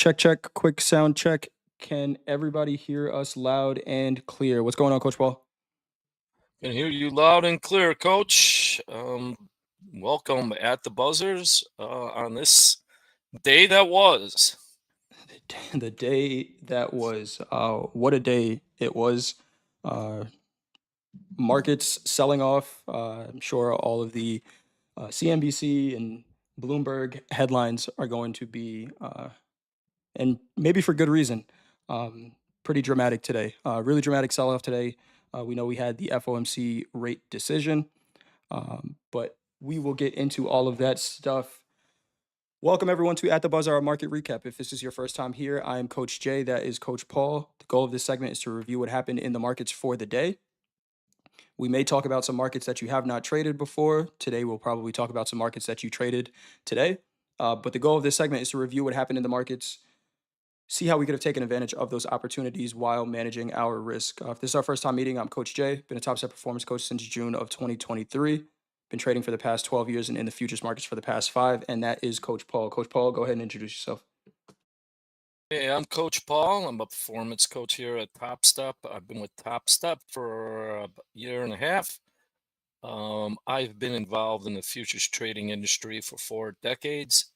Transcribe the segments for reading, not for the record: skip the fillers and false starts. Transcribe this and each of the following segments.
Check, check, quick sound check. Can everybody hear us loud and clear? What's going on, Coach Paul? Can hear you loud and clear, Coach. Welcome at the buzzers on this day that was. The day that was, what a day it was. Uh, Markets selling off. I'm sure all of the CNBC and Bloomberg headlines are going to be, and maybe for good reason, pretty dramatic today. Really dramatic sell off today. We know we had the FOMC rate decision. But we will get into all of that stuff. Welcome everyone to At the Buzz, our market recap. If this is your first time here, I am Coach Jay. That is Coach Paul. The goal of this segment is to review what happened in the markets for the day. We may talk about some markets that you have not traded before. Today, we'll probably talk about some markets that you traded today. But the goal of this segment is to review what happened in the markets, see how we could have taken advantage of those opportunities while managing our risk. If this is our first time meeting, I'm Coach Jay, been a Topstep Performance Coach since June of 2023. Been trading for the past 12 years and in the futures markets for the past 5, and that is Coach Paul. Coach Paul, go ahead and introduce yourself. Hey, I'm Coach Paul. I'm a performance coach here at Topstep. I've been with Topstep for a year and a half. I've been involved in the futures trading industry for 4 decades.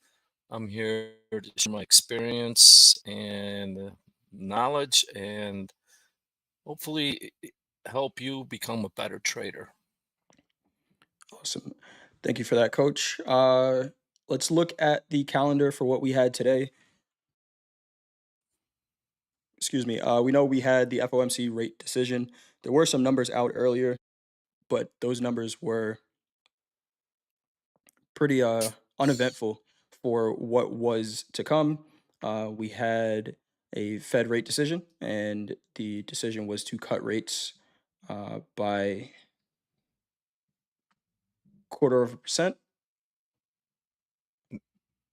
I'm here to share my experience and knowledge and hopefully help you become a better trader. Awesome. Thank you for that, Coach. Let's look at the calendar for what we had today. Excuse me. We know we had the FOMC rate decision. There were some numbers out earlier, but those numbers were pretty uneventful for what was to come. We had a Fed rate decision, and the decision was to cut rates by 0.25%,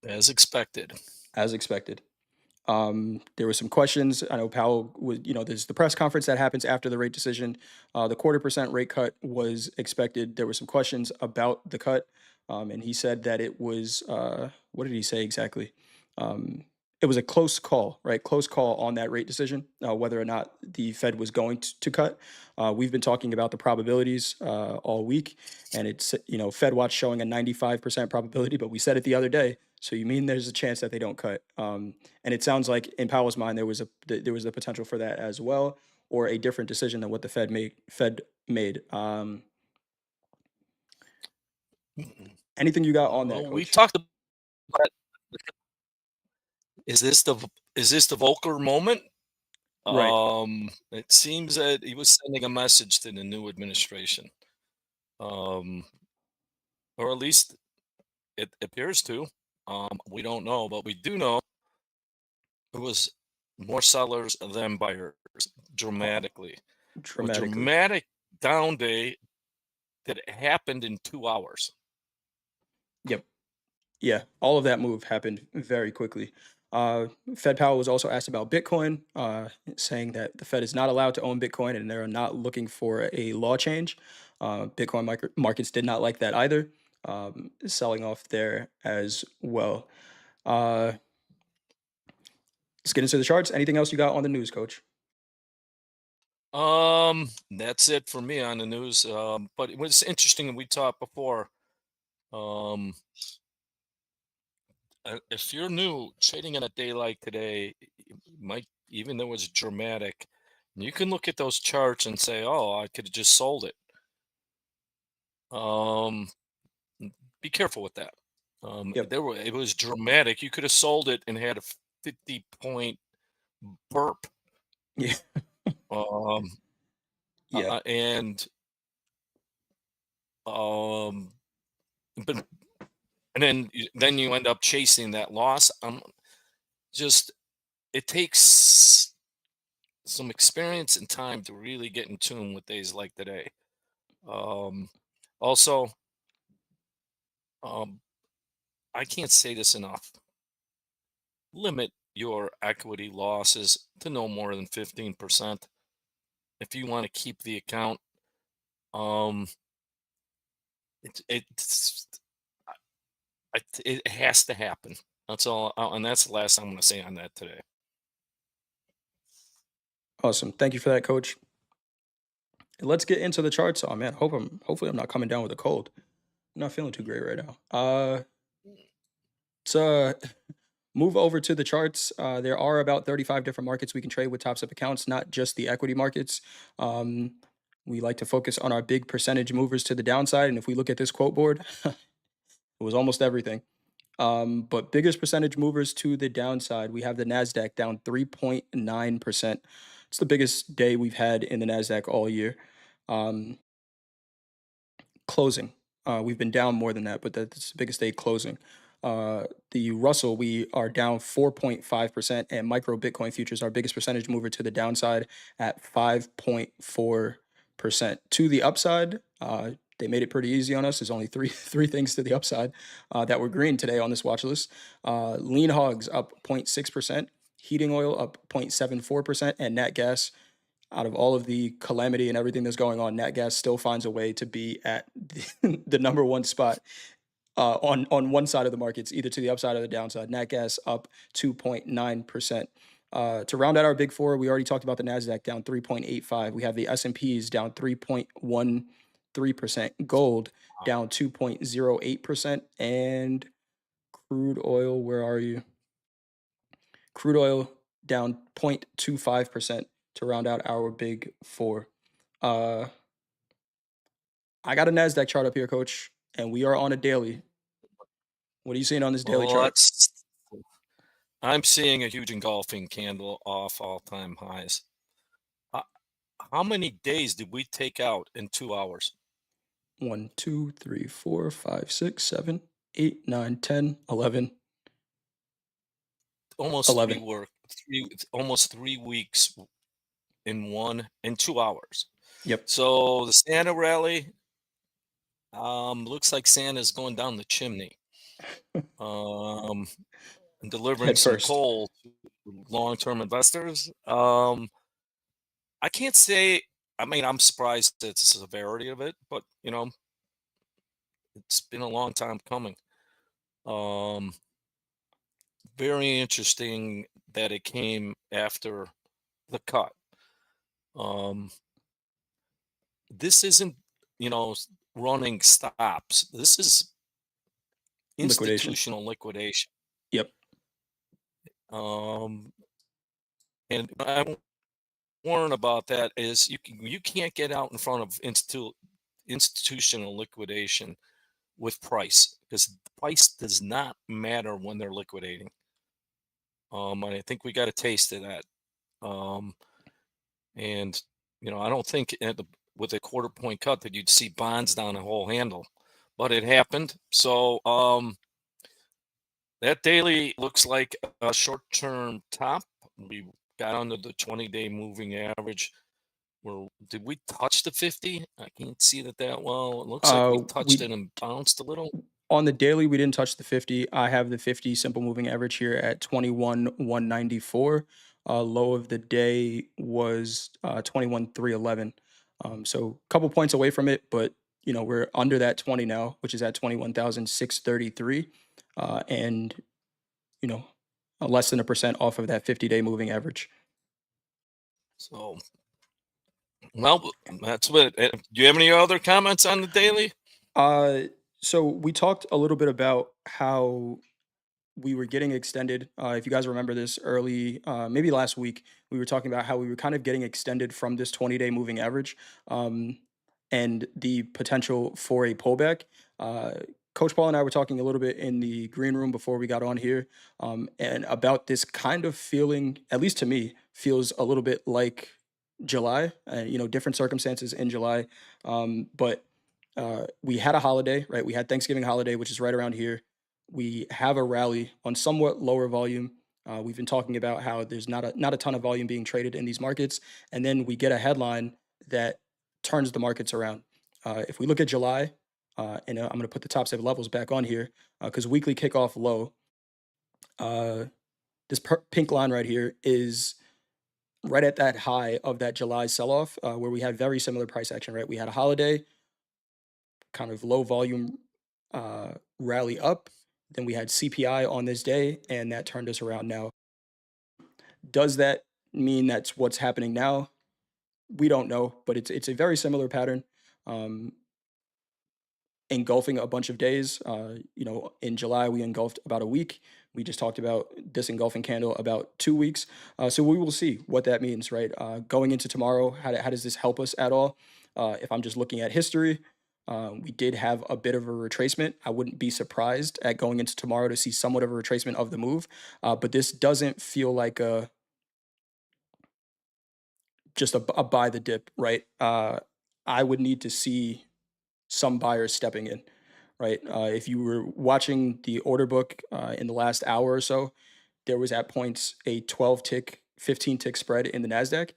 As expected. as expected. There were some questions. I know Powell was, there's the press conference that happens after the rate decision. The 0.25% rate cut was expected. There were some questions about the cut, and he said that it was, what did he say exactly? It was a close call, right? Close call on that rate decision, whether or not the Fed was going to cut. We've been talking about the probabilities all week, and it's, Fed Watch showing a 95% probability, but we said it the other day. So you mean there's a chance that they don't cut? And it sounds like in Powell's mind there was the potential for that as well, or a different decision than what the Fed made. Anything you got on that, Well, we Coach? talked about is this the Volcker moment? Right. It seems that he was sending a message to the new administration, um, or at least it appears to. We don't know, but we do know it was more sellers than buyers Um, dramatically. A Dramatically. dramatic down day that happened in 2 hours. Yep. Yeah. All of that move happened very quickly. Uh, Fed Powell was also asked about Bitcoin, saying that the Fed is not allowed to own Bitcoin and they're not looking for a law change. Bitcoin markets did not like that either, selling off there as well. Uh, let's get into the charts. Anything else you got on the news, Coach? That's it for me on the news. But it was interesting, and we talked before. Um, if you're new trading on a day like today, it might even though it's dramatic, you can look at those charts and say, "Oh, I could have just sold it." Um, be careful with that. Yep. It was dramatic. You could have sold it and had a 50-point burp. Yeah. Um, Yeah. and um, but and then you end up chasing that loss. Just it takes some experience and time to really get in tune with days like today. Um, also, um, I can't say this enough. Limit your equity losses to no more than 15% if you want to keep the account. Um, it's it has to happen. That's all, and that's the last I'm going to say on that today. Awesome. Thank you for that, Coach. Let's get into the charts. Oh man, hopefully I'm not coming down with a cold. I'm not feeling too great right now. Let's move over to the charts. There are about 35 different markets we can trade with Topstep accounts, not just the equity markets. Um, we like to focus on our big percentage movers to the downside. And if we look at this quote board, it was almost everything. But biggest percentage movers to the downside, we have the NASDAQ down 3.9%. It's the biggest day we've had in the NASDAQ all year. Um, Closing. We've been down more than that, but that's the biggest day closing. The Russell, we are down 4.5%, and micro Bitcoin futures, our biggest percentage mover to the downside at 5.4%. To the upside, they made it pretty easy on us. There's only three things to the upside that were green today on this watch list. Lean hogs up 0.6%, heating oil up 0.74%, and nat gas, out of all of the calamity and everything that's going on, nat gas still finds a way to be at the number one spot on one side of the markets, either to the upside or the downside. Nat gas up 2.9%. To round out our big four, we already talked about the Nasdaq down 3.85. We have the S&Ps down 3.13%. Gold down 2.08%, and crude oil. Where are you? Crude oil down 0.25% to round out our big four. Uh, I got a NASDAQ chart up here, Coach, and we are on a daily. What are you seeing on this daily Well, chart? I'm seeing a huge engulfing candle off all-time highs. Uh, how many days did we take out in 2 hours? 1, 2, 3, 4, 5, 6, 7, 8, 9, 10, 11, Almost 11. almost 3 weeks in 2 hours. Yep. So the Santa rally, looks like Santa's going down the chimney, um, and delivering Head some first. coal to long-term investors. I can't say. I mean, I'm surprised at the severity of it, but it's been a long time coming. Um, Very interesting that it came after the cut. Um, this isn't, running stops. This is Liquidation. institutional liquidation. Yep. Um, and I warn about that is you can't get out in front of institutional liquidation with price, because price does not matter when they're liquidating. And I think we got a taste of that. Um, and I don't think with a quarter point cut that you'd see bonds down a whole handle, but it happened. So that daily looks like a short-term top. We got under the 20-day moving average. Did we touch the 50? I can't see that well. It looks like we touched We it and bounced a little. On the daily, we didn't touch the 50. I have the 50 simple moving average here at 21,194. Low of the day was 21,311. So a couple points away from it, but we're under that 20 now, which is at 21,633, and you know less than a percent off of that 50-day moving average. So, well, that's what. Do you have any other comments on the daily? Uh, so we talked a little bit about how we were getting extended. If you guys remember this early, maybe last week, we were talking about how we were kind of getting extended from this 20-day moving average, and the potential for a pullback. Uh, Coach Paul and I were talking a little bit in the green room before we got on here, and about this kind of feeling, at least to me, feels a little bit like July, different circumstances in July. But we had a holiday, right? We had Thanksgiving holiday, which is right around here. We have a rally on somewhat lower volume. We've been talking about how there's not a ton of volume being traded in these markets, and then we get a headline that turns the markets around. If we look at July, and I'm going to put the top 7 levels back on here because weekly kickoff low. Uh, this pink line right here is right at that high of that July sell-off, where we had very similar price action. Right, we had a holiday, kind of low volume rally up. Then we had CPI on this day, and that turned us around. Now, does that mean that's what's happening now? We don't know, but it's a very similar pattern. Um, Engulfing a bunch of days. In July, we engulfed about a week. We just talked about this engulfing candle about 2 weeks. So we will see what that means, right? Going into tomorrow, how does this help us at all? If I'm just looking at history, we did have a bit of a retracement. I wouldn't be surprised at going into tomorrow to see somewhat of a retracement of the move, but this doesn't feel like just a buy the dip, right? I would need to see some buyers stepping in, right? If you were watching the order book in the last hour or so, there was at points a 12 tick, 15 tick spread in the Nasdaq,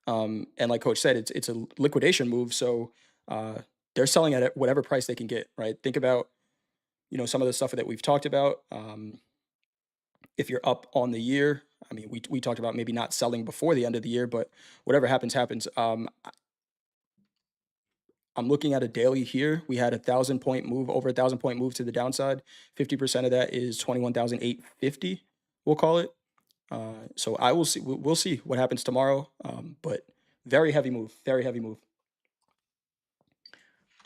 and like Coach said, it's a liquidation move, so uh, they're selling at whatever price they can get, right? Think about some of the stuff that we've talked about. If you're up on the year, I mean, we talked about maybe not selling before the end of the year, but whatever happens, happens. I'm looking at a daily here. We had 1,000 point move, over 1,000 point move to the downside. 50% of that is 21,850. We'll call it. So I will see. We'll see what happens tomorrow. But very heavy move. Very heavy move.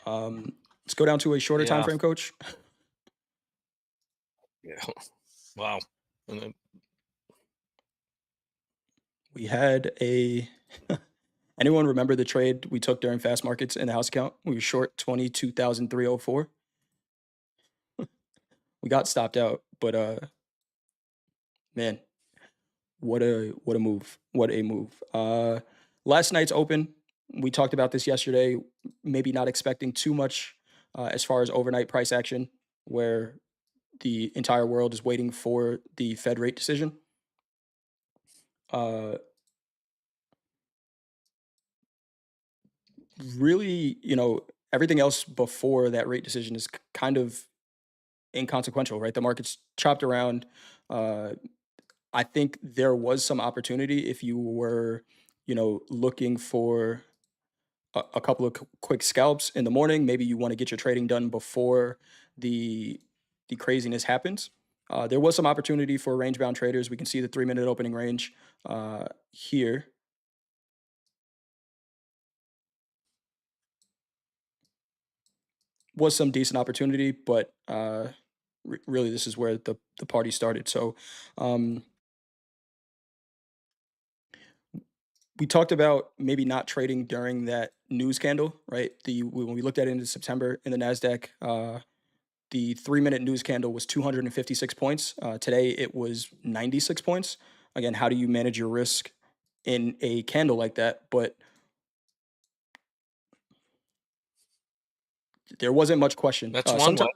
Let's go down to a shorter time Yeah. frame, Coach. Yeah. Wow. And then, We had a. Anyone remember the trade we took during fast markets in the house account? We were short 22,304. We got stopped out, but man, what a move. What a move. Last night's open, we talked about this yesterday, maybe not expecting too much as far as overnight price action, where the entire world is waiting for the Fed rate decision. Uh, Really, everything else before that rate decision is kind of inconsequential, right? The market's chopped around. Uh, I think there was some opportunity if you were, looking for a couple of quick scalps in the morning. Maybe you want to get your trading done before the the craziness happens. There was some opportunity for range bound traders. We can see the 3 minute opening range here. Was some decent opportunity, but really this is where the party started. So um, we talked about maybe not trading during that news candle, right? When we looked at it in September in the Nasdaq, the 3 minute news candle was 256 points. Today it was 96 points. Again, how do you manage your risk in a candle like that? But there wasn't much question. that's one way. Sometimes,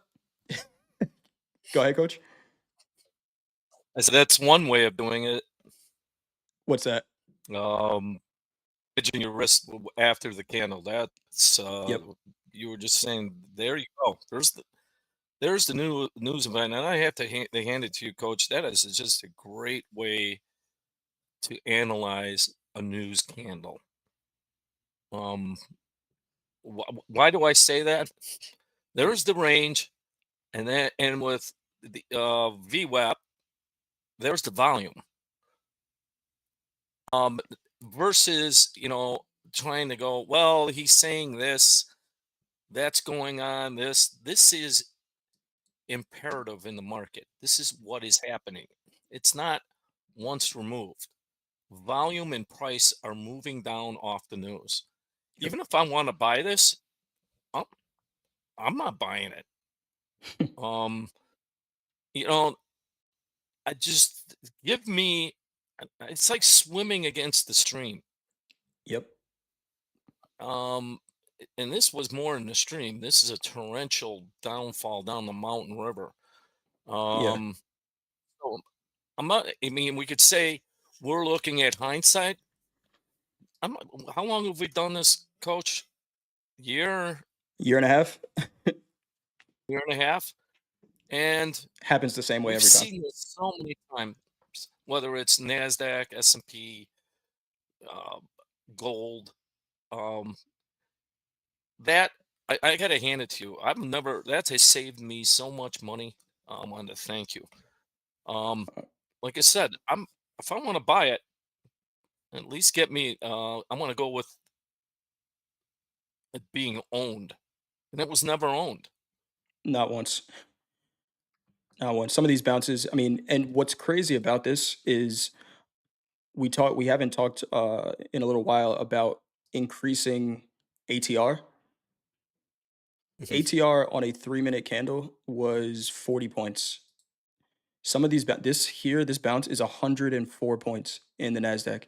go ahead, Coach. I said that's one way of doing it. What's that? Um, Hedging your risk after the candle. That's Yep. you were just saying. There you go. There's the new news event, and I have to they hand it to you, Coach. That is just a great way to analyze a news candle. Um, why do I say that? There's the range, and with the VWAP, there's the volume. Um, Versus trying to go, well, he's saying this, that's going on. This is imperative in the market. This is what is happening. It's not once removed. Volume and price are moving down off the news. Yep. Even if I want to buy this, I'm, I'm not buying it. Um, you know, I just give me. It's like swimming against the stream. Yep. Um, and this was more in the stream. This is a torrential downfall down the mountain river. Yeah. Um, so I'm not. I mean, we could say we're looking at hindsight. How long have we done this, Coach? Year, Year and a half. year and a half, and Happens the same way we've every time. seen this so many times. Whether it's Nasdaq, S&P, uh, gold, um, that I got to hand it to you. I've never that has saved me so much money. I wanted to thank you. Um, Uh, like I said, if I want to buy it, at least get me. I want to go with it being owned, and it was never owned. Not once. Not once. Some of these bounces, I mean, and what's crazy about this is we haven't talked in a little while about increasing ATR. Mhm. ATR on a 3-minute candle was 40 points. Some of these this bounce is 104 points in the Nasdaq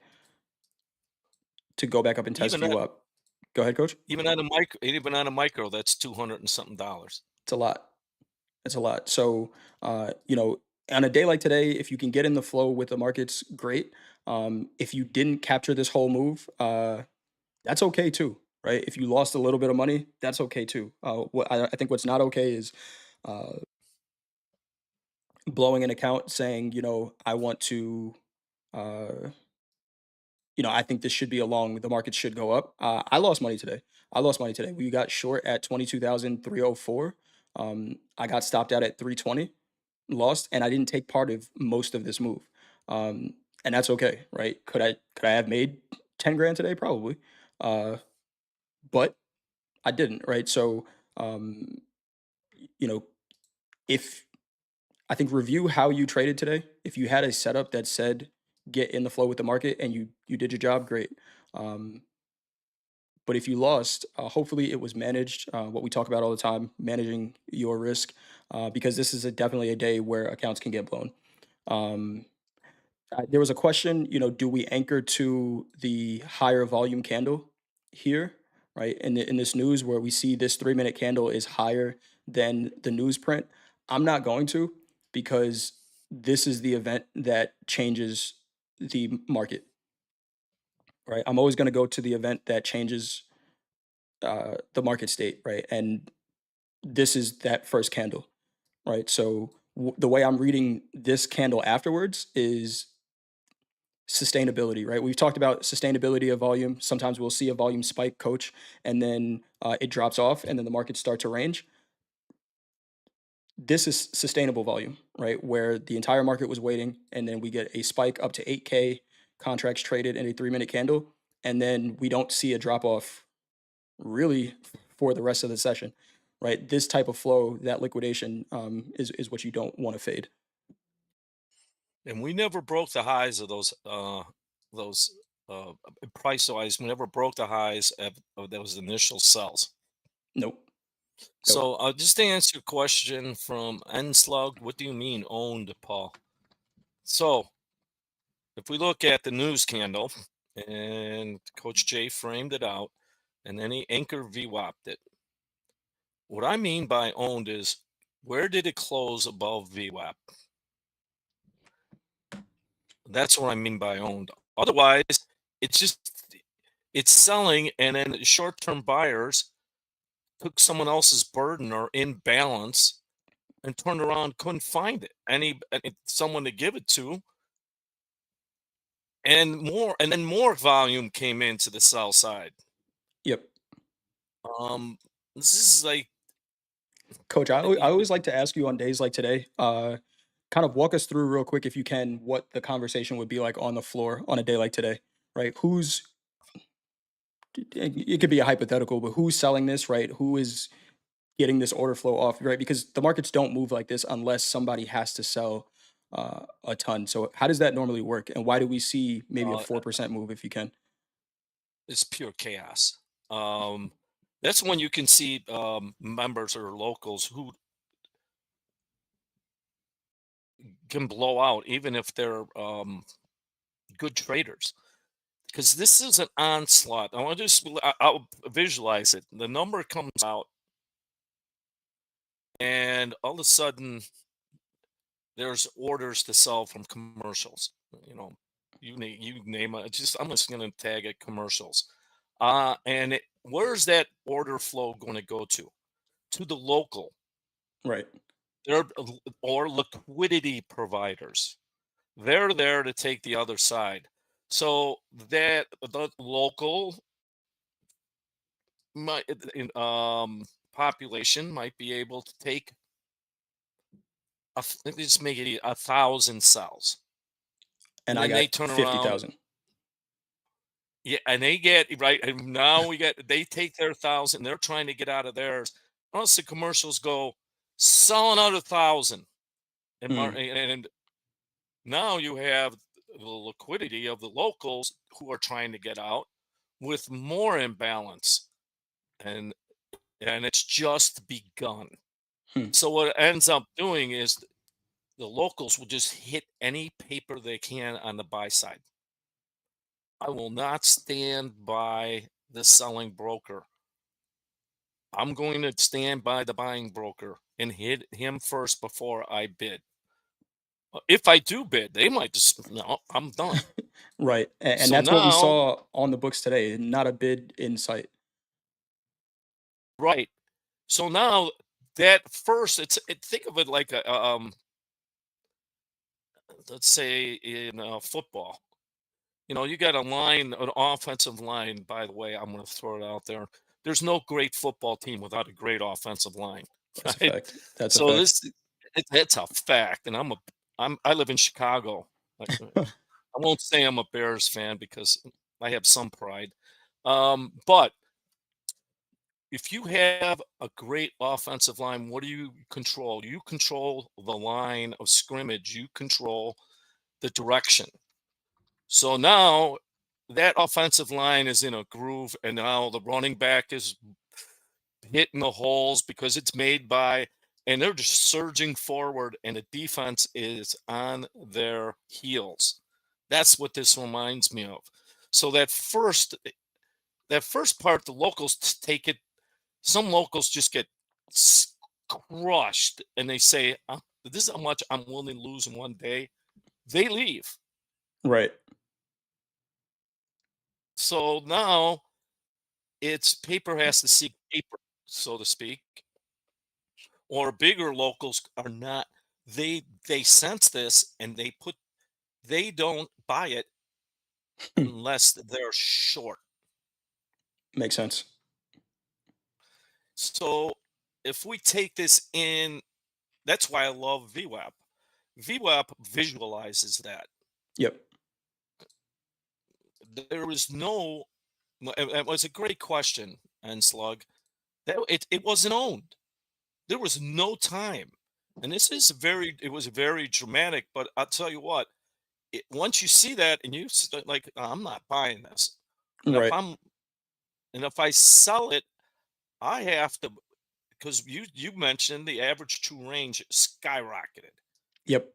to go back up and test Even you at up. Go ahead, coach. even at a micro, that's 200 and something dollars. It's a lot. It's a lot. So, on a day like today, if you can get in the flow with the markets, great. If you didn't capture this whole move, that's okay too, right? If you lost a little bit of money, that's okay too. I think what's not okay is uh, blowing an account saying, I want to, uh, I think this should be a long, the market should go up. I lost money today. I lost money today. We got short at 22,304. I got stopped out at 320, lost, and I didn't take part of most of this move. And that's okay, right? Could I have made 10 grand today? Probably. Uh, but I didn't, right? So, um, you know, if I think review how you traded today. If you had a setup that said get in the flow with the market and you did your job, great. Um, but if you lost, hopefully it was managed. What we talk about all the time, managing your risk, because this is definitely a day where accounts can get blown. Um, there was a question, do we anchor to the higher volume candle here, right? In this news where we see this 3-minute candle is higher than the newsprint. I'm not going to, because this is the event that changes the market, right? I'm always going to go to the event that changes the market state, right? And this is that first candle, right? So the way I'm reading this candle afterwards is sustainability, right? We've talked about sustainability of volume. Sometimes we'll see a volume spike, coach, and then it drops off, and then the markets start to range. This is sustainable volume, right? Where the entire market was waiting, and then we get a spike up to 8K contracts traded in a 3-minute candle, and then we don't see a drop off really for the rest of the session, right? This type of flow, that liquidation, is what you don't want to fade. And we never broke the highs of those uh, price wise. We never broke the highs of those initial sells. Nope, nope. So just to answer your question from Nslug, what do you mean owned, Paul? So if we look at the news candle, and Coach Jay framed it out, and then he anchor VWAP'd it. What I mean by owned is, where did it close above VWAP? That's what I mean by owned. Otherwise, it's just it's selling, and then short-term buyers took someone else's burden or imbalance and turned around, couldn't find it. Someone to give it to, and then more volume came into the sell side. Yep. Um, this is like Coach, I y- always y- like to ask you on days like today, kind of walk us through real quick, if you can, what the conversation would be like on the floor on a day like today, right? It could be a hypothetical, but who's selling this, right? Who is getting this order flow off, right? Because the markets don't move like this unless somebody has to sell a ton. So how does that normally work? And why do we see maybe a uh, 4% move if you can? it's pure chaos. Um, that's when you can see members or locals who can blow out, even if they're good traders. Because this is an onslaught. I want to I'll visualize it. The number comes out, and all of a sudden, there's orders to sell from commercials. You know, you name it. I'm just going to tag it commercials. Where's that order flow going to go to? To the local, Right. they're, or liquidity providers. They're there to take the other side. So that the local might population might be able to take let me just make it 1,000 sells, And and I then got they turn around. 50,000. Yeah, and they get right, and now they take their 1,000. They're trying to get out of theirs. Unless the commercials go sell another 1,000, Mm, and now you have the liquidity of the locals who are trying to get out with more imbalance, and it's just begun. hmm, So what it ends up doing is the locals will just hit any paper they can on the buy side. I will not stand by the selling broker. I'm going to stand by the buying broker and hit him first before I bid. If I do bid, they might just no, I'm done. right. And So that's what we now, saw on the books today. Not a bid in sight. right. So now that first, think of it like let's say in football. You know, you got a line, an offensive line. By the way, I'm going to throw it out there. There's no great football team without a great offensive line, That's a right? fact. That's a So fact. that's a fact, and I live in Chicago. I won't say I'm a Bears fan because I have some pride. But if you have a great offensive line, what do you control? You control the line of scrimmage. You control the direction. So now that offensive line is in a groove, and now the running back is hitting the holes because it's made by, and they're just surging forward, and the defense is on their heels. That's what this reminds me of. So that first part, the locals take it. Some locals just get crushed, and they say, "This is how much I'm willing to lose in one day." They leave. Right. So now it's paper has to see paper, so to speak, or bigger locals are not. They sense this, and they don't buy it unless they're short. Makes sense. So if we take this in, that's why I love VWAP. VWAP visualizes that. Yep. There is no, it was a great question, and Slug. That it wasn't owned. There was no time. And it was very dramatic, but I'll tell you what, once you see that and like, I'm not buying this. And Right. if I sell it, I have to, because you mentioned the average true range skyrocketed. Yep.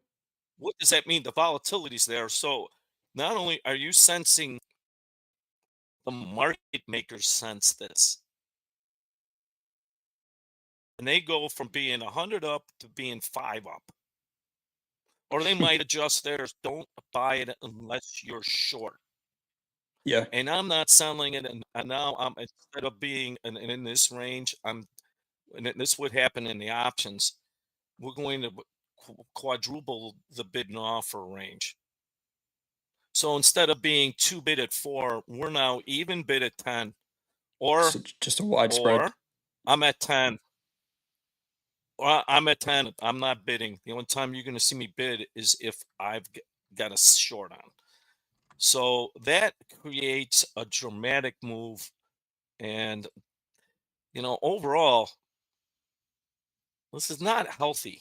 What does that mean? The volatility's there. So not only are you sensing, the market makers sense this, and they go from being 100 up to being 5 up, or they might adjust theirs. Don't buy it unless you're short. Yeah. And I'm not selling it, and now I'm, instead of being in this range, and this would happen in the options. We're going to quadruple the bid and offer range. So instead of being two bid at 4, we're now even bid at 10, or So just a widespread. or I'm at 10. Or I'm at 10. I'm not bidding. The only time you're going to see me bid is if I've got a short on. So that creates a dramatic move. And, overall, this is not healthy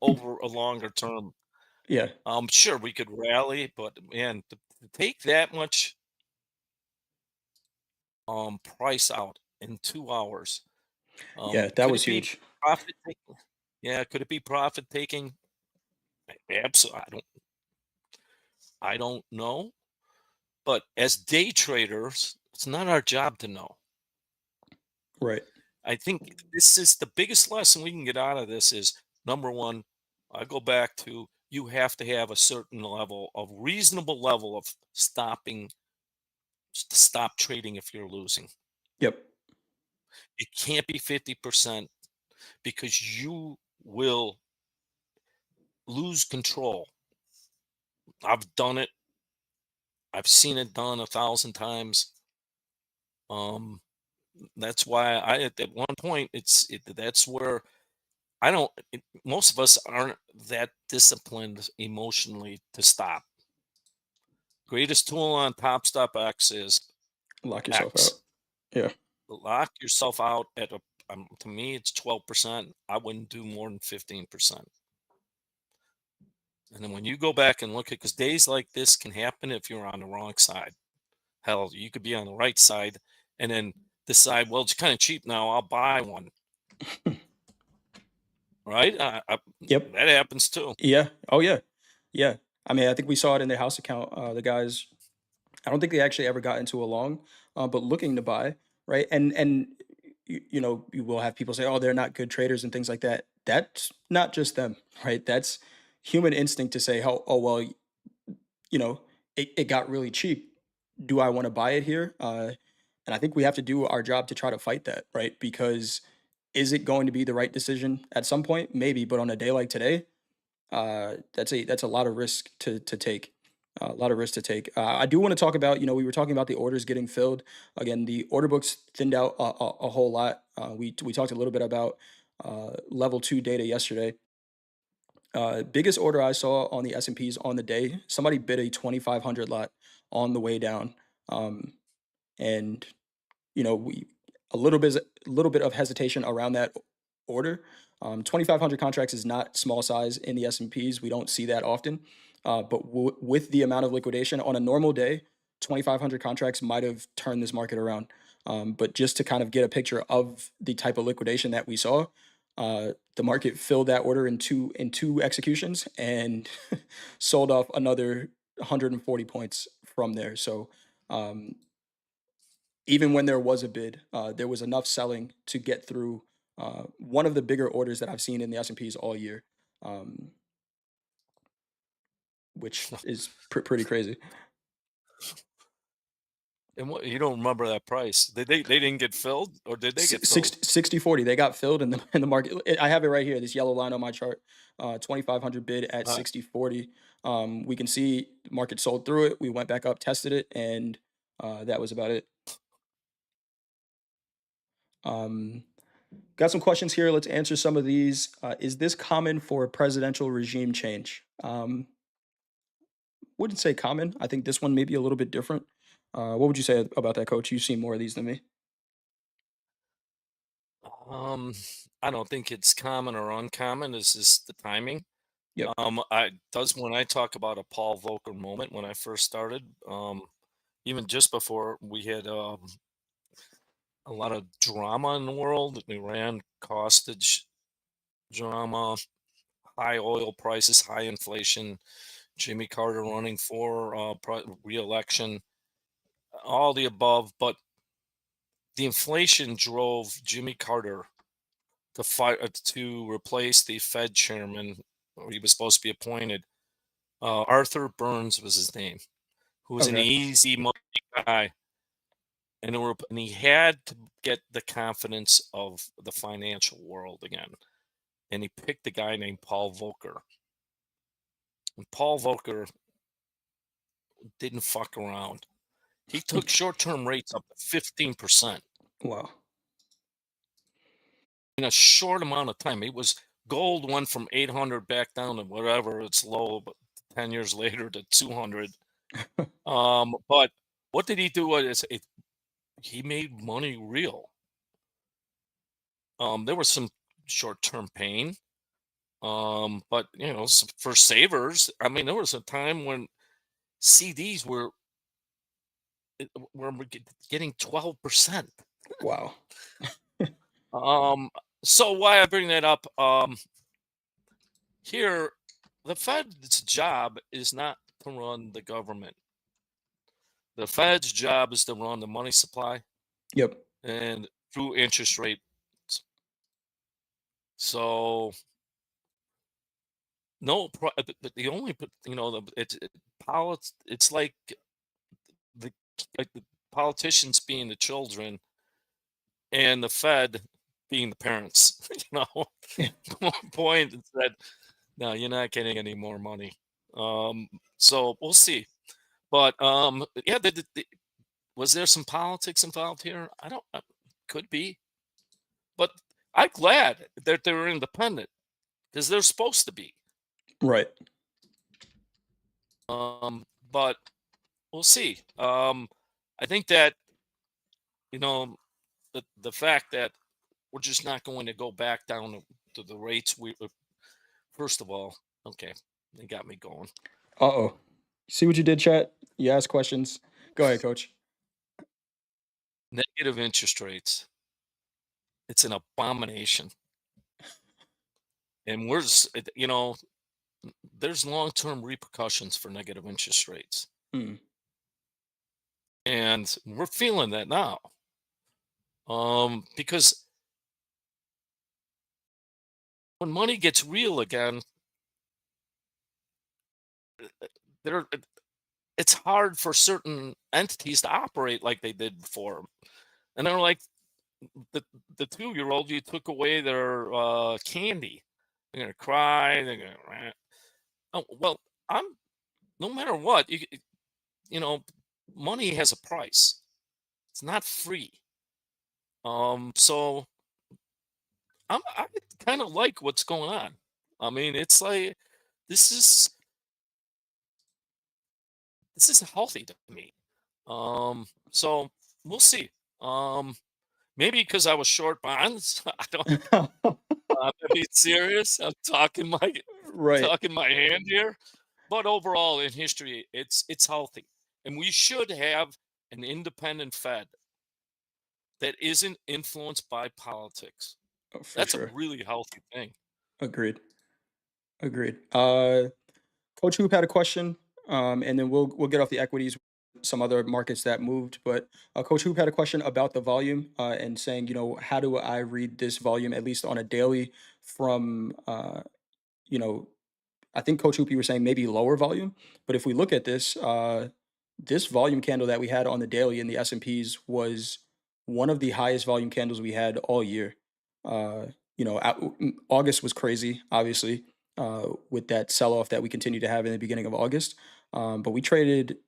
over a longer term. Yeah. Sure, we could rally, but man, to take that much price out in 2 hours, Yeah. That could was it be huge. profit taking? Yeah, could it be profit taking? Absolutely. I don't know. But as day traders, it's not our job to know. Right. I think this is the biggest lesson we can get out of this is, number one, I go back to, you have to have a certain level of reasonable level of stop trading if you're losing. Yep. It can't be 50% because you will lose control. I've done it. I've seen it done 1,000 times. Um, that's why I, at one point, that's where I don't. Most of us aren't that disciplined emotionally to stop. Greatest tool on Top Step X is Lock yourself out. X. Yeah. Lock yourself out at a. To me, it's 12%. I wouldn't do more than 15%. And then when you go back and look at, because days like this can happen if you're on the wrong side. Hell, you could be on the right side and then decide, well, it's kind of cheap now. I'll buy one. Right? Yep. That happens too. Yeah. Oh yeah. Yeah. I mean, I think we saw it in their house account. The guys, I don't think they actually ever got into a long, but looking to buy, right? And you know, you will have people say, "Oh, they're not good traders" and things like that. That's not just them, right? That's human instinct to say, "Oh, well, you know, it got really cheap. Do I want to buy it here?" And I think we have to do our job to try to fight that, right? Because is it going to be the right decision at some point? Maybe, but on a day like today, that's a lot of risk to take. A lot of risk to take. I do want to talk about, you know, we were talking about the orders getting filled. Again, the order books thinned out a whole lot. We talked a little bit about level two data yesterday. Biggest order I saw on the S&Ps on the day, somebody bid a 2,500 lot on the way down. Um, and you know, we a little bit of hesitation around that order. 2,500 contracts is not small size in the S&Ps. We don't see that often. But with the amount of liquidation on a normal day, 2,500 contracts might have turned this market around. But just to kind of get a picture of the type of liquidation that we saw, the market filled that order in two executions and sold off another 140 points from there. So um, even when there was a bid, there was enough selling to get through one of the bigger orders that I've seen in the S&Ps all year, um, which is pretty crazy. And what, you don't remember that price? They didn't get filled, or did they get filled? 60-40, they got filled in the market. I have it right here, this yellow line on my chart. 2,500 bid at Uh, 60-40. We can see the market sold through it. We went back up, tested it, and that was about it. Um, Got some questions here. Let's answer some of these. Is this common for a presidential regime change? Wouldn't say common. I think this one may be a little bit different. What would you say about that, Coach? You've seen more of these than me. um, I don't think it's common or uncommon. It's just the timing. Yep. I does when I talk about a Paul Volcker moment when I first started. Even just before we had a lot of drama in the world, Iran hostage drama, high oil prices, high inflation, Jimmy Carter running for re-election, all the above. But the inflation drove Jimmy Carter to fight to replace the Fed chairman. Or he was supposed to be appointed. Arthur Burns was his name, who was an Okay. easy money guy, and he had to get the confidence of the financial world again. And he picked a guy named Paul Volcker. And Paul Volcker didn't fuck around. He took short-term rates up to 15% Wow. in a short amount of time. It was gold went from 800 back down to whatever it's low, but 10 years later to 200. But what did he do? He made money real. There was some short-term pain, but for savers, I mean, there was a time when CDs were getting 12%. Wow. Um, so why I bring that up? Here, the Fed's job is not to run the government. The Fed's job is to run the money supply Yep. and through interest rates. So no, the only it's the like the politicians being the children and the Fed being the parents. One point is that no, you're not getting any more money. So we'll see. But yeah, was there some politics involved here? I don't. Could be, but I'm glad that they were independent. because they're supposed to be. Right. But we'll see. I think that, you know, the fact that we're just not going to go back down to the rates we first of all, okay, they got me going. Uh-oh. See what you did, chat? You asked questions. Go ahead, coach. Negative interest rates. It's an abomination. And there's long-term repercussions for negative interest rates. Mm. And we're feeling that now. Because when money gets real again, there it's hard for certain entities to operate like they did before. And they're like the 2-year-old, you took away their candy. They're gonna cry. They're gonna rant. Oh well, I'm no matter what you know, money has a price. It's not free. So I kind of like what's going on. I mean, it's like this is this is healthy to me. So we'll see. Um, Maybe because I was short bonds. I don't. I'm being serious. I'm Right. talking my hand here. But overall, in history, it's healthy, and we should have an independent Fed that isn't influenced by politics. Oh, for That's a sure. really healthy thing. Agreed. Agreed. Coach Hoop had a question, and then we'll get off the equities, some other markets that moved. But Coach Hoop had a question about the volume and saying, how do I read this volume at least on a daily from, you know, I think Coach Hoop, you were saying maybe lower volume, but if we look at this, this volume candle that we had on the daily in the S&Ps was one of the highest volume candles we had all year. Uh, August was crazy, obviously, with that sell-off that we continue to have in the beginning of August. But we traded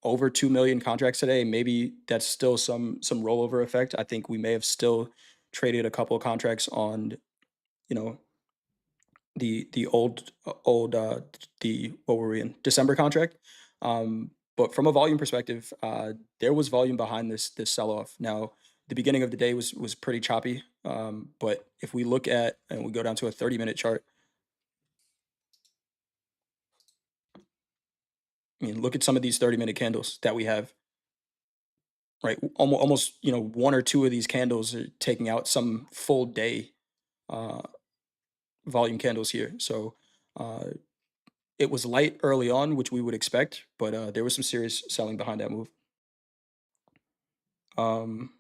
over 2 million contracts today. Maybe that's still some rollover effect. I think we may have still traded a couple of contracts on, you know, the the what were we in December contract. But from a volume perspective, there was volume behind this sell off. Now, the beginning of the day was pretty choppy. But if we look at and we go down to a 30-minute chart, I mean, look at some of these 30-minute candles that we have. Right, almost one or two of these candles are taking out some full day uh, volume candles here. So. Uh, It was light early on, which we would expect, but there was some serious selling behind that move. Um,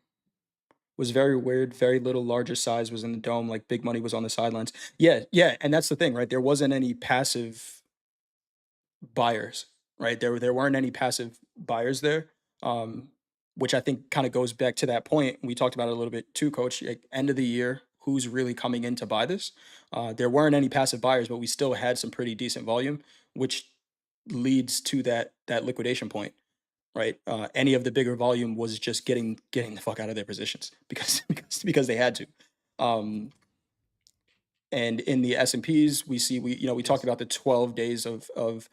was very weird. Very little larger size was in the dome. Like big money was on the sidelines. Yeah, yeah, and that's the thing, right? There wasn't any passive buyers, right? There weren't any passive buyers there, um, which I think kind of goes back to that point we talked about it a little bit too, Coach. Like end of the year, who's really coming in to buy this? There weren't any passive buyers, but we still had some pretty decent volume, which leads to that liquidation point, right? Any of the bigger volume was just getting the fuck out of their positions because because they had to. Um, and in the S&Ps, we talked Yes. about the 12 days of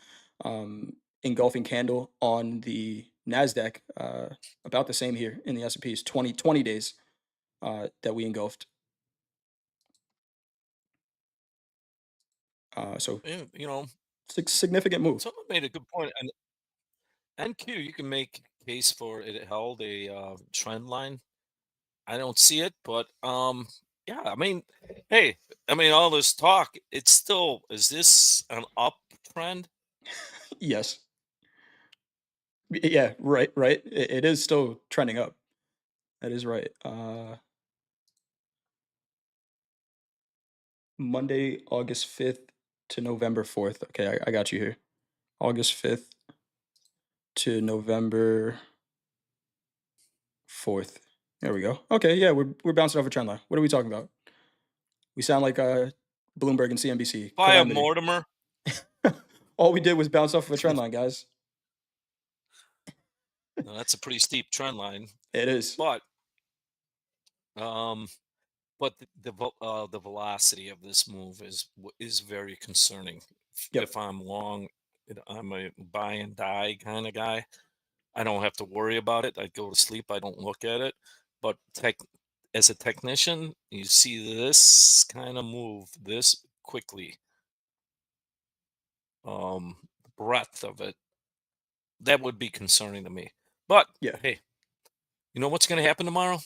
engulfing candle on the Nasdaq. About the same here in the S&Ps, 20 days that we engulfed. So And, significant move. someone made a good point. And NQ, you can make a case for it held a trend line. I don't see it, but yeah. I mean, hey, I mean, all this talk, it's still is this an uptrend? Yes. Yeah. Right. Right. It is still trending up. That is right. Monday, August 5th to November 4th. Okay, I got you here. August 5th to November 4th. There we go. Okay, yeah, we're bouncing off a trend line. What are we talking about? We sound like Bloomberg and CNBC. Via Calamity. Mortimer. All we did was bounce off of a trend line, guys. Now, that's a pretty steep trend line, It is. but um, but the velocity of this move is very concerning. If Yep. I'm long, I'm a buy and die kind of guy. I don't have to worry about it. I go to sleep. I don't look at it. But as a technician, you see this kind of move this quickly. The breadth of it, that would be concerning to me. But Yeah. hey, you know what's going to happen tomorrow?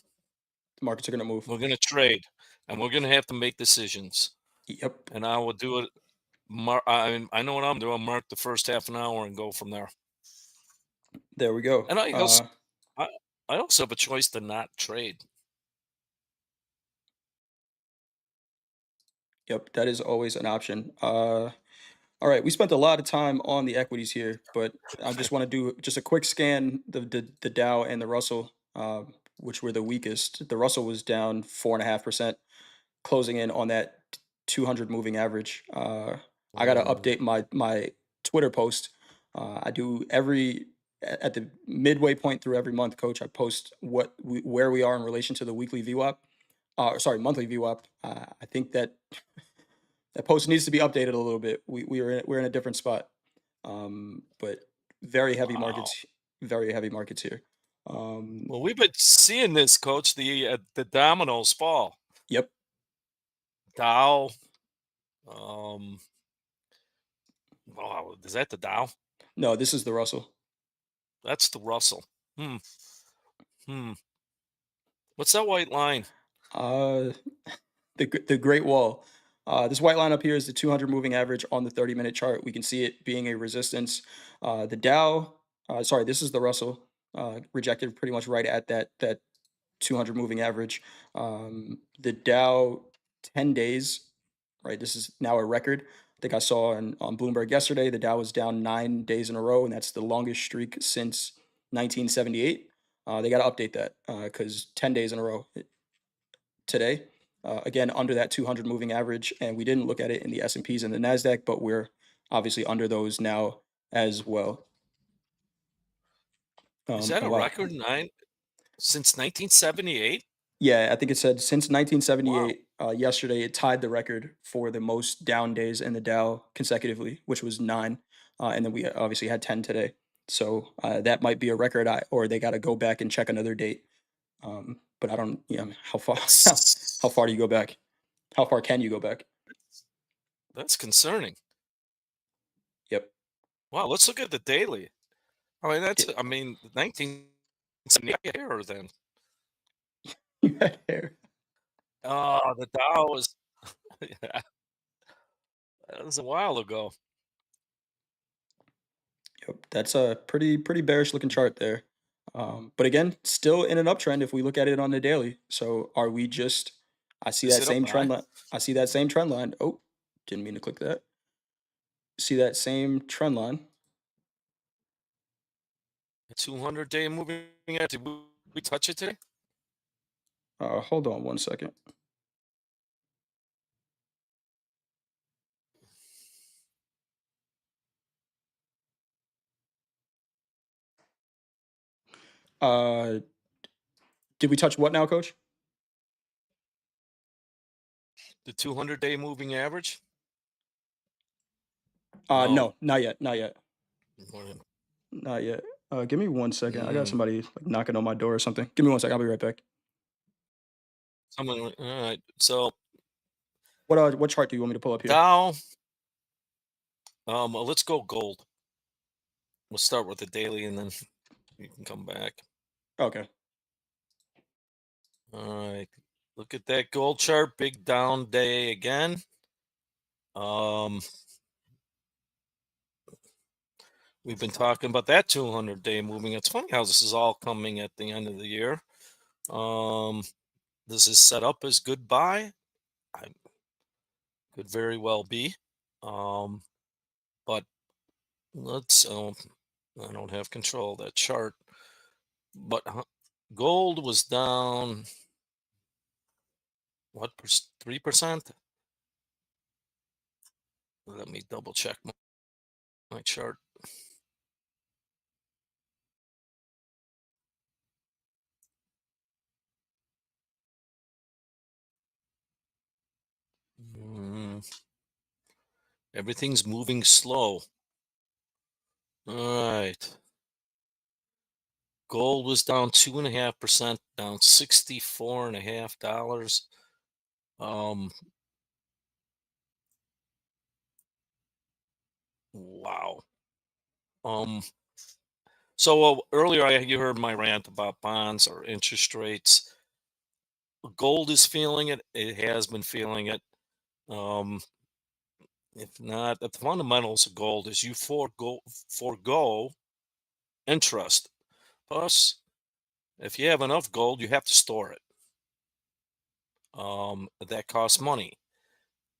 The markets are going to move. We're going to trade, and we're going to have to make decisions. Yep. And I will do it. I know what I'm doing. Mark the first half an hour and go from there. There we go. And I, I also have a choice to not trade. Yep. That is always an option. All right, we spent a lot of time on the equities here, but I just want to do just a quick scan the Dow and the Russell, which were the weakest. The Russell was down 4.5%, closing in on that 200 moving average. I got to Oh, update my Twitter post. I do at the midway point through every month, Coach. I post where we are in relation to the weekly VWAP. Sorry, monthly VWAP. I think that post needs to be updated a little bit. We're in a different spot. But very heavy wow. markets, very heavy markets here. Um, Well, we've been seeing this, Coach. The dominoes fall. yep. Dow. Um. Wow, is that the Dow? No, this is the Russell. That's the Russell. Hmm. Hmm. What's that white line? Uh, the Great Wall. This white line up here is the 200 moving average on the 30-minute chart. We can see it being a resistance. The Dow, sorry, this is the Russell. Rejected pretty much right at that 200 moving average. The Dow 10 days, right? This is now a record. I think I saw on Bloomberg yesterday the Dow was down 9 days in a row, and that's the longest streak since 1978. They got to update that because 10 days in a row today. Again, under that 200 moving average, and we didn't look at it in the S&Ps and the Nasdaq, but we're obviously under those now as well. Is that And a wow, record nine since 1978? yeah, I think it said since Wow. 1978. Yesterday, it tied the record for the most down days in the Dow consecutively, which was 9, and then we obviously had 10 today. So that might be a record, or they got to go back and check another date. But I don't, how far how That's far do you go back? How far can you go back? that's concerning. Yep. Wow, let's look at the daily. Yeah. I mean, 1978 error then. You had hair. Oh, the Dow was yeah, that was a while ago. Yep, that's a pretty bearish looking chart there. But again, still in an uptrend if we look at it on the daily. So are we just? I see Is that it a same trend buy? line. I see that same trend line. Oh, didn't mean to click that. See that same trend line. A 200-day moving average. Did we touch it today? Hold on one second. Uh, did we touch what now, Coach? The 200-day moving average? No, No. not yet, not yet, Morning. not yet. Give me one second. I got Mm, somebody like knocking on my door or something. Give me one second. I'll be right back. all right. So What chart do you want me to pull up here? Dow. Well, let's go gold. We'll start with the daily, and then you can come back. Okay. All right. Look at that gold chart. Big down day again. Um, we've been talking about that 200-day moving. It's funny how this is all coming at the end of the year. Um, this is set up as goodbye. I could very well be. Um, but let's. I don't have control of that chart. But gold was down. What 3%? Let me double check my chart. Everything's moving slow. All right. Gold was down 2.5%, down $64.50. Um, wow. Um, earlier you heard my rant about bonds or interest rates. Gold is feeling it. It has been feeling it. Um, if not, the fundamentals of gold is you forego interest. Plus, if you have enough gold, you have to store it. That costs money.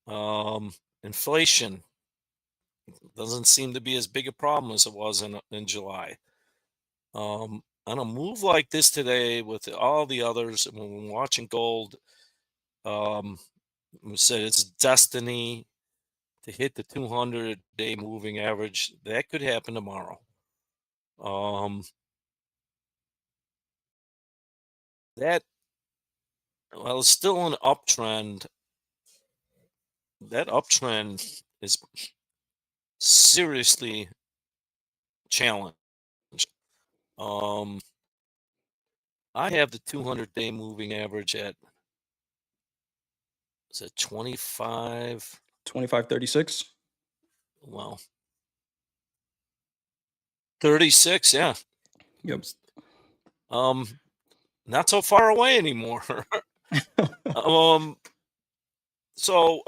Um, Inflation doesn't seem to be as big a problem as it was in July. On a move like this today, with all the others, and when we're watching gold, um, we said it's destiny to hit the 200-day moving average. That could happen tomorrow. Um, that well, it's still an uptrend. That uptrend is seriously challenged. Um, I have the 200-day moving average at, is it 25? 2536. Well, 36, yeah. Yep. Um, Not so far away anymore. um,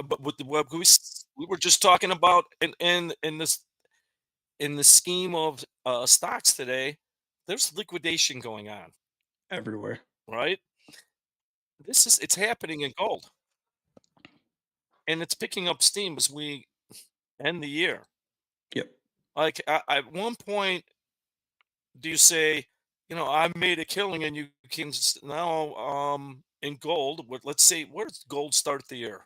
but with what we were just talking about in the scheme of stocks today, there's liquidation going on, Everywhere. right? It's happening in gold, and it's picking up steam as we end the year. Yep. Like at one point, do you say, I made a killing, and you can now in gold? Let's say, where does gold start the year?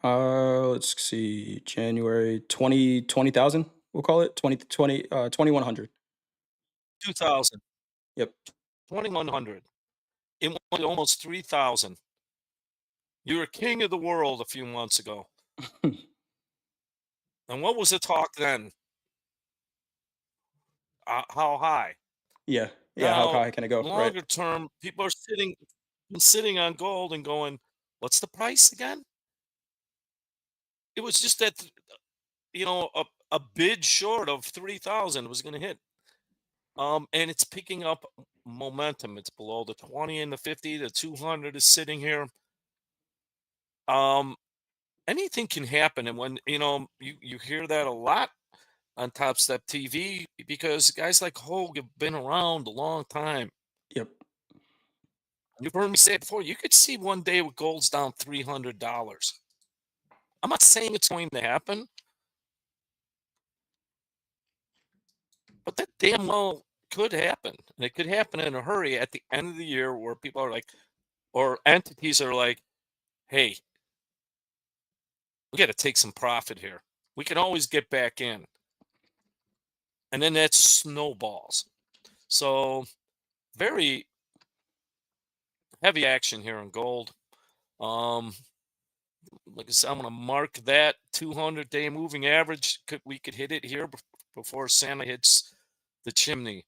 Let's see. January 20,000. We'll call it 2100. 2,000, Yep. 2,100. It went to almost 3,000. You were king of the world a few months ago. And what was the talk then? How high? Yeah. Yeah. How Now, high can it go? Right. longer term, people are sitting on gold and going, "What's the price again?" It was just that a bid short of 3,000 was going to hit. And it's picking up momentum. It's below the 20 and the 50. The 200 is sitting here. Um, Anything can happen, and when you hear that a lot on Top Step TV, because guys like Hogue have been around a long time. Yep. You've heard me say it before. You could see one day with gold's down $300. I'm not saying it's going to happen, but that damn well could happen. And it could happen in a hurry at the end of the year, where people are like, or entities are like, "Hey, we got to take some profit here. We can always get back in," and then that snowballs. So very heavy action here on gold. Um, like I said, I'm going to mark that 200-day moving average. We could hit it here before Santa hits the chimney.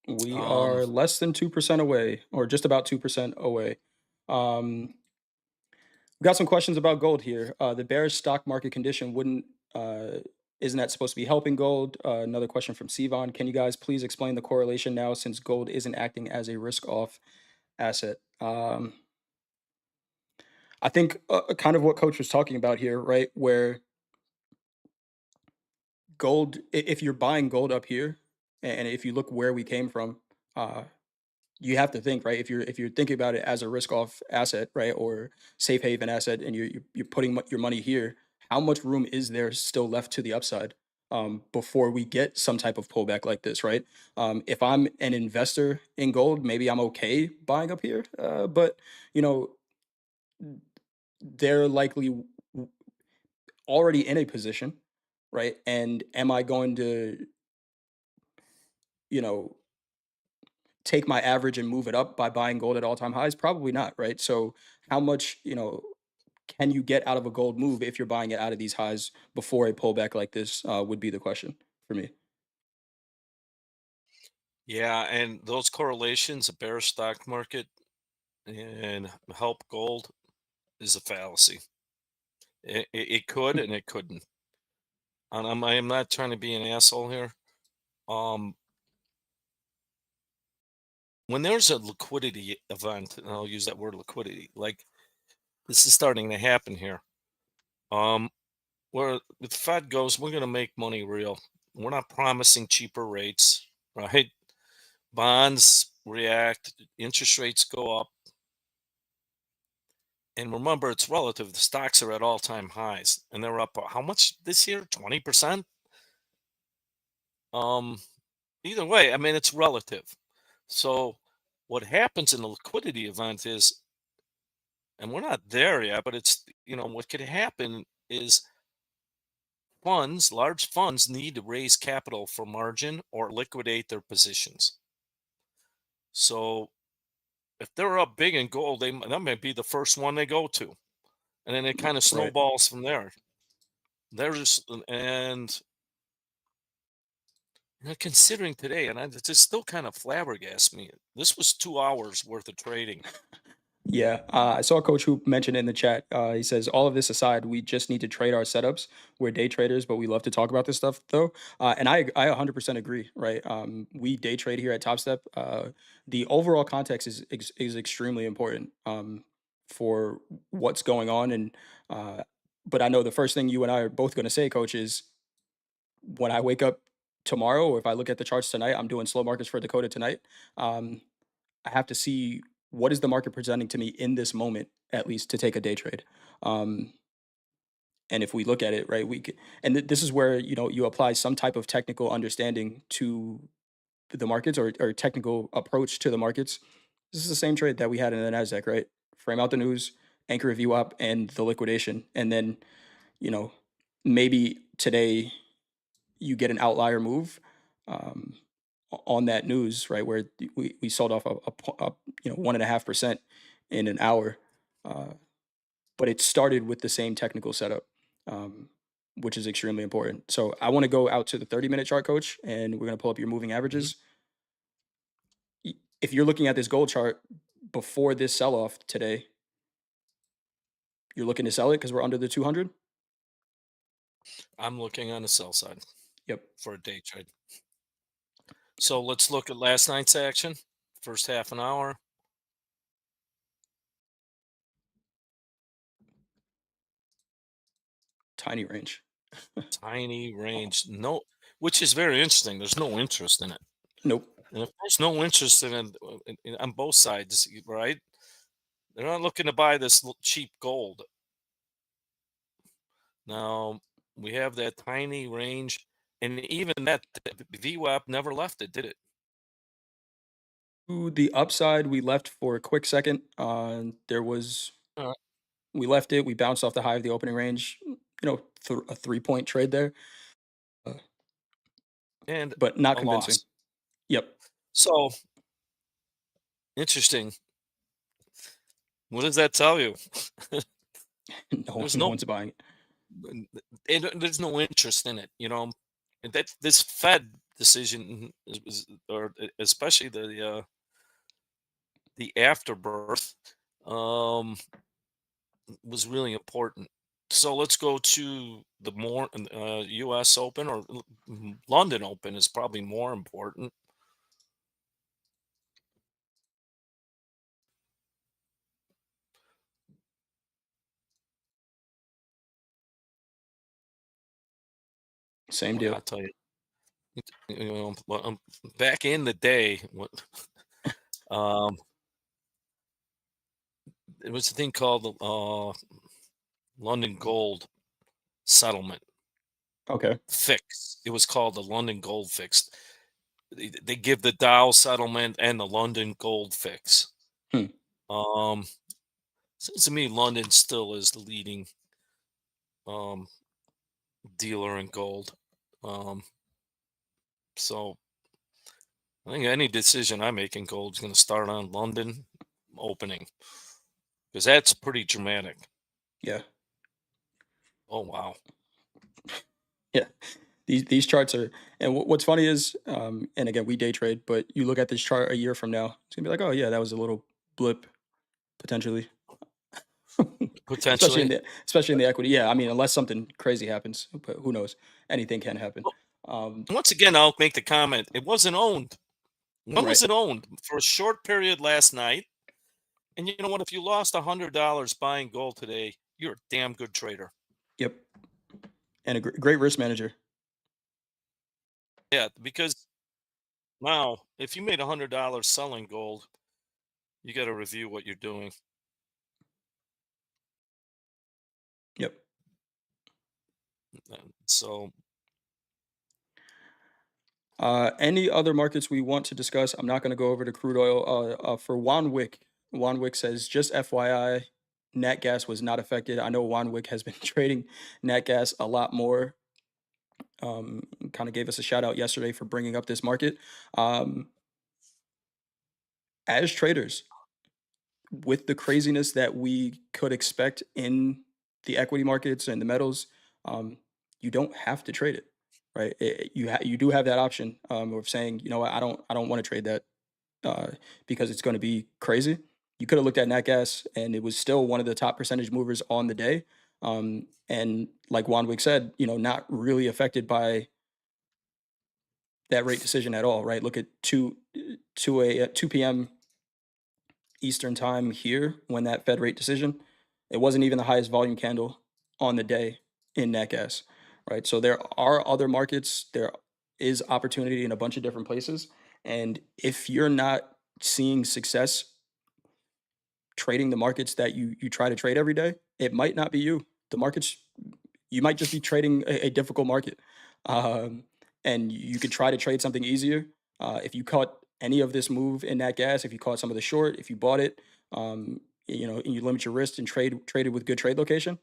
We Um, are less than 2% away, or just about 2% away. Um, we got some questions about gold here. The bearish stock market condition wouldn't, isn't that supposed to be helping gold? Another question from Sivan. Can you guys please explain the correlation now since gold isn't acting as a risk off asset? I think kind of what Coach was talking about here, right? Where gold, if you're buying gold up here, and if you look where we came from, uh, you have to think, right? If you're thinking about it as a risk off asset, right, or safe haven asset, and you're putting your money here, how much room is there still left to the upside before we get some type of pullback like this, right? If I'm an investor in gold, maybe I'm okay buying up here, but you know they're likely already in a position, right? And am I going to, you know, take my average and move it up by buying gold at all-time highs? Probably not, right? So how much, can you get out of a gold move if you're buying it out of these highs before a pullback like this, would be the question for me. Yeah, and those correlations, a bear stock market and help gold is a fallacy. It could and it couldn't. And I'm not trying to be an asshole here. Um, when there's a liquidity event, and I'll use that word liquidity, like this is starting to happen here. Um, where the Fed goes, we're going to make money real. We're not promising cheaper rates, right? Bonds react, interest rates go up. And remember, it's relative. The stocks are at all-time highs, and they're up how much this year? 20%. Um, Either way, I mean, it's relative. So, what happens in a liquidity event is, and we're not there yet, but it's what could happen is large funds, need to raise capital for margin or liquidate their positions. So, if they're up big in gold, that might be the first one they go to, and then it kind of Right. snowballs from there. There's and considering today, and it just still kind of flabbergasts me. This was 2 hours worth of trading. Yeah, I saw a coach who mentioned in the chat. He says, "All of this aside, we just need to trade our setups. We're day traders, but we love to talk about this stuff, though." And I 100% agree. Right? We day trade here at TopStep. The overall context is extremely important for what's going on, and but I know the first thing you and I are both going to say, Coach, is when I wake up tomorrow, or if I look at the charts tonight, I'm doing slow markets for Dakota tonight. Um, I have to see what is the market presenting to me in this moment, at least to take a day trade. Um, and if we look at it, right, and this is where you apply some type of technical understanding to the markets, or technical approach to the markets. This is the same trade that we had in the Nasdaq, right? Frame out the news, anchor a view up, and the liquidation, and then you know maybe today you get an outlier move um, on that news, right? Where we sold off a 1.5% in an hour, uh, but it started with the same technical setup, um, which is extremely important. So I want to go out to the 30-minute chart, Coach, and we're going to pull up your moving Mhm. averages. If you're looking at this gold chart before this sell off today, you're looking to sell it because we're under the 200. I'm looking on the sell side Yep, for a day trade. So let's look at last night's action. First half an hour, tiny range. tiny range. No, which is very interesting. There's no interest in it. Nope. And if there's no interest in it on both sides, right? They're not looking to buy this cheap gold. Now, we have that tiny range, and even that VWAP never left it, did it? To the upside, we left for a quick second. Uh, We left it. We bounced off the high of the opening range. A 3-point trade there, uh, and but not a convincing. loss. Yep. So interesting. What does that tell you? No, There's no no, one's buying it. there's no interest in it. And that this Fed decision or especially the afterbirth, um, was really important. So let's go to the more U.S. Open or London Open is probably more important. Same Boy, deal. I'll tell you, back in the day, um, there was a thing called the London Gold Settlement Okay. Fix. It was called the London Gold Fix. They give the Dow settlement and the London Gold Fix. Hmm. Um, Seems to me London still is the leading um, dealer in gold. Um, so I think any decision I make in gold is going to start on London opening because that's pretty dramatic. Yeah. Oh wow. Yeah. These charts are, and what's funny is, and again, we day trade, but you look at this chart a year from now, it's gonna be like, oh yeah, that was a little blip potentially, especially in Potentially. the equity. Yeah, I mean, unless something crazy happens, but who knows? Anything can happen. Well, Um, once again, I'll make the comment. It wasn't owned. When right. was it owned? For a short period last night. And you know what? If you lost $100 buying gold today, you're a damn good trader. Yep. And a great risk manager. Yeah, because now if you made $100 selling gold, you got to review what you're doing. Yep. So Any other markets we want to discuss? I'm not going to go over to crude oil. For Wanwick, Wanwick says, just FYI, nat gas was not affected. I know Wanwick has been trading nat gas a lot more. Kind of gave us a shout out yesterday for bringing up this market. Um, as traders, with the craziness that we could expect in the equity markets and the metals, you don't have to trade it, right? You do have that option of saying, you know what, I don't want to trade that uh, because it's going to be crazy. You could have looked at nat gas, and it was still one of the top percentage movers on the day. And like Wanwick said, not really affected by that rate decision at all, right? Look at 2 p.m. Eastern time here when that Fed rate decision, it wasn't even the highest volume candle on the day in nat gas, right? So there are other markets, there is opportunity in a bunch of different places. And if you're not seeing success trading the markets that you try to trade every day, it might not be you. The markets, you might just be trading a difficult market. Um, and you could try to trade something easier. If you caught any of this move in that gas, if you caught some of the short, if you bought it, and you limit your risk and traded with good trade location,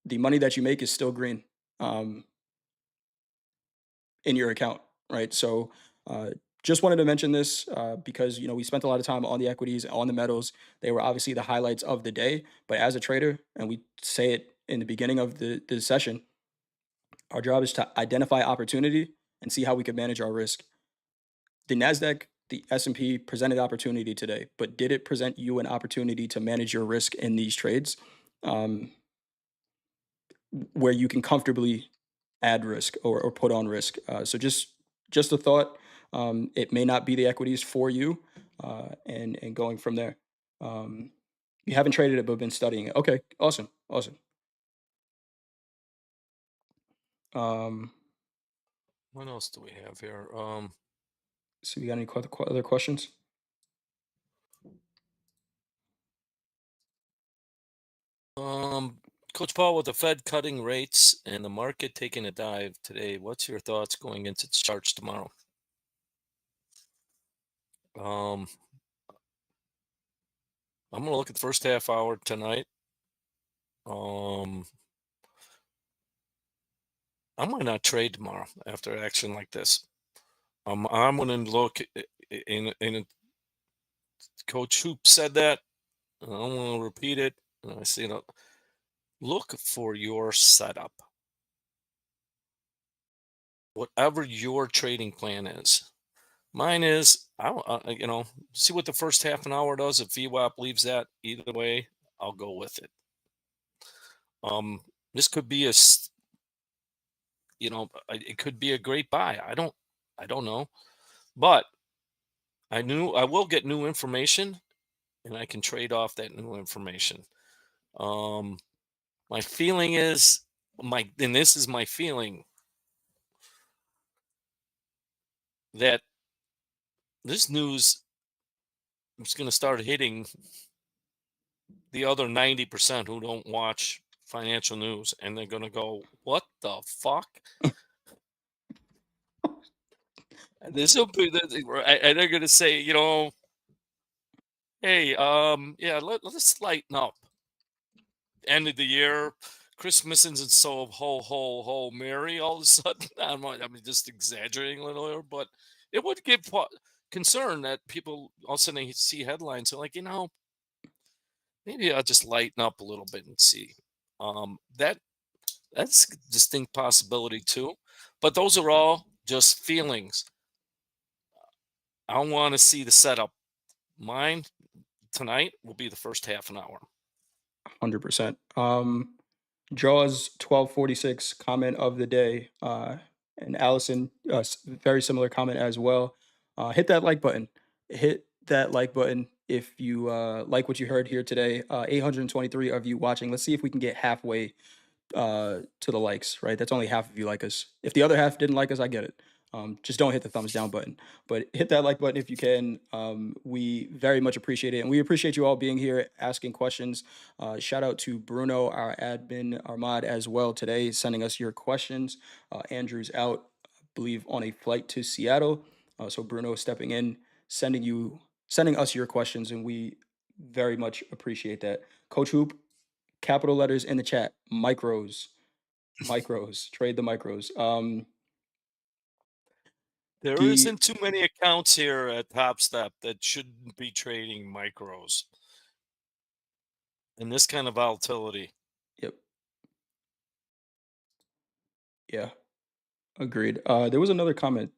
the money that you make is still green. Um, in your account, right? So just wanted to mention this because we spent a lot of time on the equities, on the metals. They were obviously the highlights of the day. But as a trader, and we say it in the beginning of the session, our job is to identify opportunity and see how we can manage our risk. The Nasdaq, the S&P presented opportunity today, but did it present you an opportunity to manage your risk in these trades? Um, where you can comfortably add risk or put on risk. So just a thought. It may not be the equities for you, and going from there. Um, you haven't traded it, but been studying it. Okay, awesome, awesome. Um, what else do we have here? so we got any other questions? Um, Coach Paul, with the Fed cutting rates and the market taking a dive today, what's your thoughts going into the charts tomorrow? Um, I'm gonna look at the first half hour tonight. Um, I might not trade tomorrow after action like this. I'm gonna look in Coach Hoop said that. I'm gonna repeat it. And I say, look for your setup, whatever your trading plan is. Mine is, see what the first half an hour does. If VWAP leaves that either way, I'll go with it. This could be it could be a great buy. I don't know, but I will get new information, and I can trade off that new information. Um, my feeling is and this is my feeling that this news is going to start hitting the other 90% who don't watch financial news, and they're going to go, what the fuck? And this will be and they're going to say, hey, yeah, let's lighten up. End of the year, Christmas isn't so ho merry all of a sudden. I'm just exaggerating a little here, but it would give concerned that people all of a sudden they see headlines. They're like, maybe I'll just lighten up a little bit and see. That's a distinct possibility too. But those are all just feelings. I want to see the setup. Mine tonight will be the first half an hour. 100%. Jaws 1246 comment of the day. And Allison, very similar comment as well. Hit that like button. Hit that like button if you like what you heard here today. 823 of you watching. Let's see if we can get halfway to the likes, right? That's only half of you like us. If the other half didn't like us, I get it. Just don't hit the thumbs down button, but hit that like button if you can. We very much appreciate it, and we appreciate you all being here, asking questions. Shout out to Bruno, our admin, Armad as well today, sending us your questions. Andrew's out, I believe, on a flight to Seattle, so Bruno stepping in, sending us your questions, and we very much appreciate that. Coach Hoop, capital letters in the chat, micros, trade the micros. There The isn't too many accounts here at Topstep that shouldn't be trading micros in this kind of volatility. Yep, yeah, agreed. There was another comment.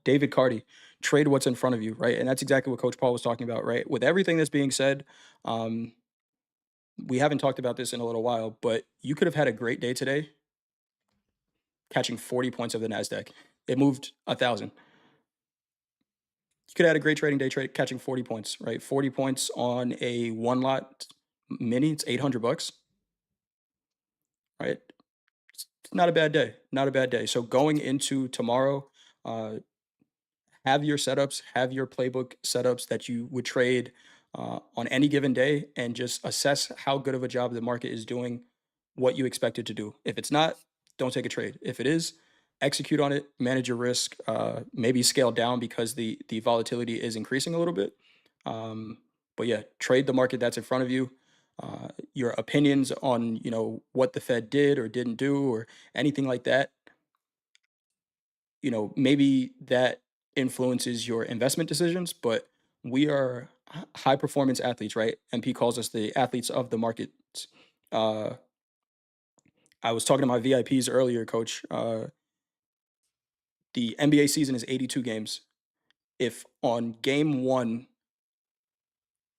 David Carty, trade what's in front of you, right? And that's exactly what Coach Paul was talking about, right? With everything that's being said, um, we haven't talked about this in a little while, but you could have had a great day today, catching 40 points of the Nasdaq. It moved 1,000. You could have had a great trading day, catching 40 points, right? 40 points on a one lot mini. It's $800, right? It's not a bad day. Not a bad day. So going into tomorrow, uh, have your setups, have your playbook setups that you would trade on any given day, and just assess how good of a job the market is doing what you expect it to do. If it's not, don't take a trade. If it is, execute on it, manage your risk, maybe scale down because the volatility is increasing a little bit. But yeah, trade the market that's in front of you. Your opinions on what the Fed did or didn't do or anything like that, maybe that influences your investment decisions, but we are high performance athletes, right? MP calls us the athletes of the markets. Uh, I was talking to my VIPs earlier, coach. The NBA season is 82 games. If on game one,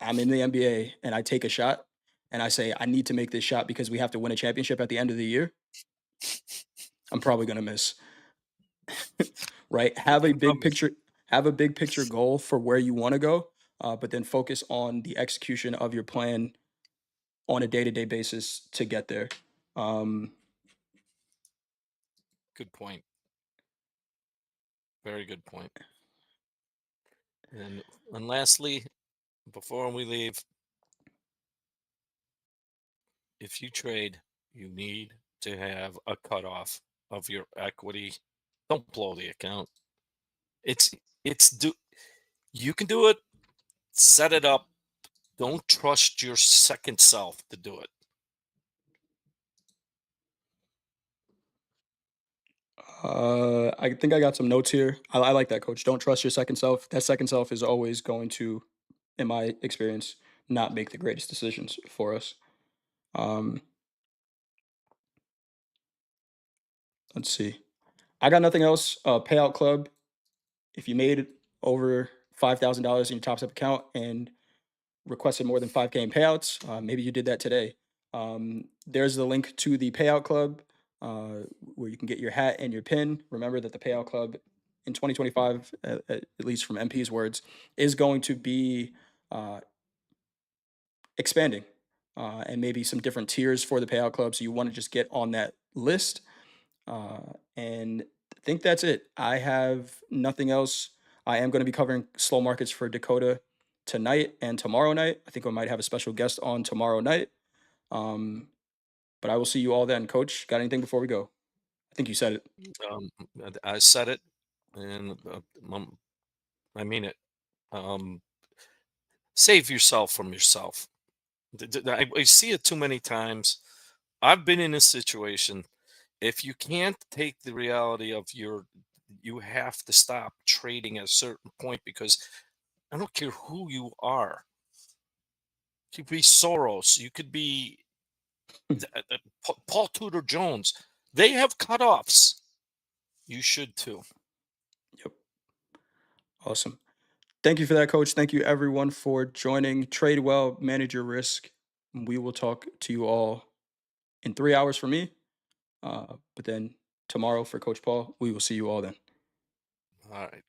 I'm in the NBA and I take a shot and I say, I need to make this shot because we have to win a championship at the end of the year, I'm probably going to miss. Right? Promise. Have a big picture goal for where you want to go, but then focus on the execution of your plan on a day-to-day basis to get there. Um, Good point. Very good point. And lastly, before we leave, if you trade, you need to have a cutoff of your equity. Don't blow the account. It's it's do You can do it. Set it up. Don't trust your second self to do it. I think I got some notes here. I like that, coach. Don't trust your second self. That second self is always going to, in my experience, not make the greatest decisions for us. Um, let's see. I got nothing else. Payout club. If you made over $5,000 in your Top Step account and requested more than 5K in payouts, maybe you did that today. There's the link to the payout club where you can get your hat and your pin. Remember that the payout club in 2025, at least from MP's words, is going to be uh, expanding and maybe some different tiers for the payout club. So you want to just get on that list. And I think that's it. I have nothing else. I am going to be covering slow markets for Dakota tonight and tomorrow night. I think I might have a special guest on tomorrow night. Um, but I will see you all then. Coach, got anything before we go? I think you said it. Um, I said it, and I mean it. Um, Save yourself from yourself. I see it too many times. I've been in this situation. If you can't take the reality of you have to stop trading at a certain point because I don't care who you are. You could be Soros. You could be Paul Tudor Jones. They have cutoffs. You should too. Yep. Awesome. Thank you for that, coach. Thank you, everyone, for joining. Trade well, manage your risk. We will talk to you all in 3 hours for me. But then tomorrow for Coach Paul, we will see you all then. All right.